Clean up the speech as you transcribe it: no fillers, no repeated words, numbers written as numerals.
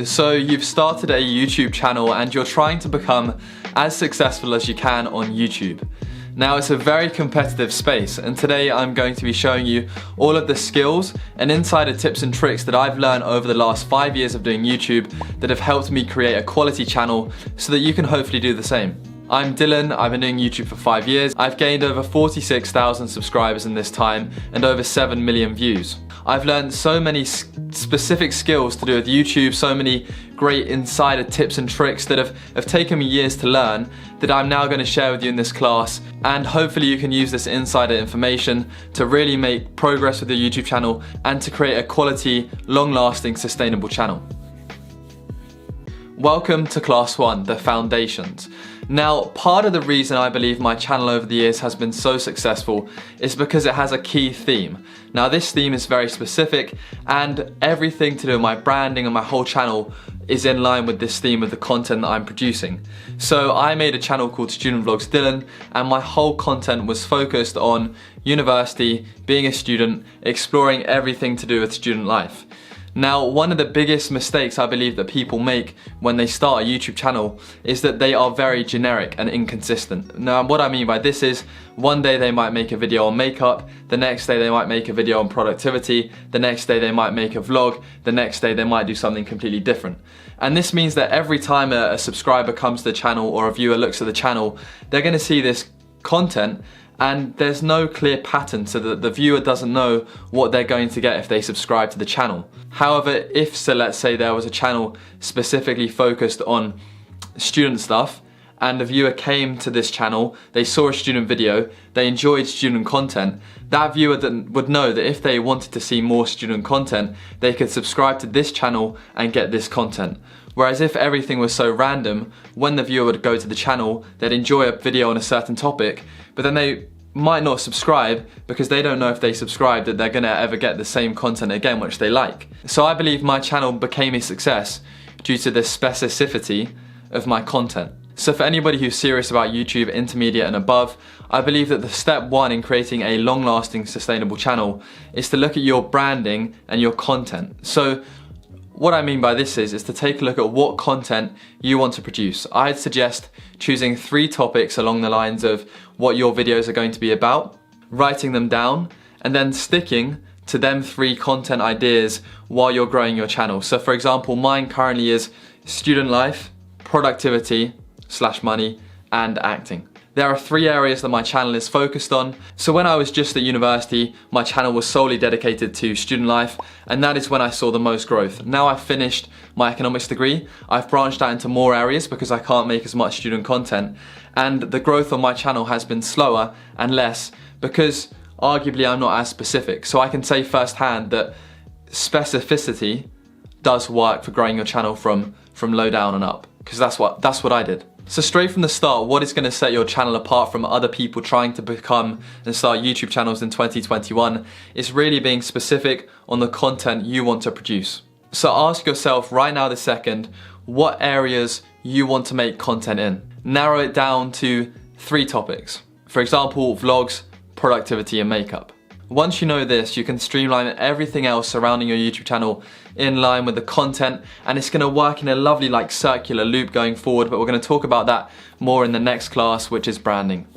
So you've started a YouTube channel and you're trying to become as successful as you can on YouTube. Now it's a very competitive space, and today I'm going to be showing you all of the skills and insider tips and tricks that I've learned over the last 5 years of doing YouTube that have helped me create a quality channel so that you can hopefully do the same. I'm Dylan, I've been doing YouTube for 5 years. I've gained over 46,000 subscribers in this time and over 7 million views. I've learned so many specific skills to do with YouTube, so many great insider tips and tricks that have taken me years to learn that I'm now going to share with you in this class, and hopefully you can use this insider information to really make progress with your YouTube channel and to create a quality, long-lasting, sustainable channel. Welcome to Class 1, the foundations. Now, part of the reason I believe my channel over the years has been so successful is because it has a key theme. Now, this theme is very specific, and everything to do with my branding and my whole channel is in line with this theme of the content that I'm producing. So I made a channel called Student Vlogs Dylan, and my whole content was focused on university, being a student, exploring everything to do with student life. Now, one of the biggest mistakes I believe that people make when they start a YouTube channel is that they are very generic and inconsistent. Now, what I mean by this is, one day they might make a video on makeup, the next day they might make a video on productivity, the next day they might make a vlog, the next day they might do something completely different. And this means that every time a subscriber comes to the channel or a viewer looks at the channel, they're going to see this content and there's no clear pattern, so that the viewer doesn't know what they're going to get if they subscribe to the channel. However, let's say there was a channel specifically focused on student stuff, and the viewer came to this channel, they saw a student video, they enjoyed student content, that viewer would know that if they wanted to see more student content, they could subscribe to this channel and get this content. Whereas if everything was so random, when the viewer would go to the channel, they'd enjoy a video on a certain topic, but then they might not subscribe because they don't know if they subscribe that they're gonna ever get the same content again which they like. So I believe my channel became a success due to the specificity of my content. So for anybody who's serious about YouTube, intermediate and above, I believe that the step one in creating a long-lasting, sustainable channel is to look at your branding and your content. So what I mean by this is to take a look at what content you want to produce. I'd suggest choosing 3 topics along the lines of what your videos are going to be about, writing them down, and then sticking to them 3 content ideas while you're growing your channel. So for example, mine currently is student life, productivity/money, and acting. There are 3 areas that my channel is focused on. So when I was just at university, my channel was solely dedicated to student life, and that is when I saw the most growth. Now I've finished my economics degree, I've branched out into more areas because I can't make as much student content, and the growth on my channel has been slower and less because arguably I'm not as specific. So I can say firsthand that specificity does work for growing your channel from low down and up, because that's what I did. So straight from the start, what is going to set your channel apart from other people trying to become and start YouTube channels in 2021 is really being specific on the content you want to produce. So ask yourself right now this second, what areas you want to make content in. Narrow it down to 3 topics. For example, vlogs, productivity and makeup. Once you know this, you can streamline everything else surrounding your YouTube channel in line with the content, and it's going to work in a lovely circular loop going forward, but we're going to talk about that more in the next class, which is branding.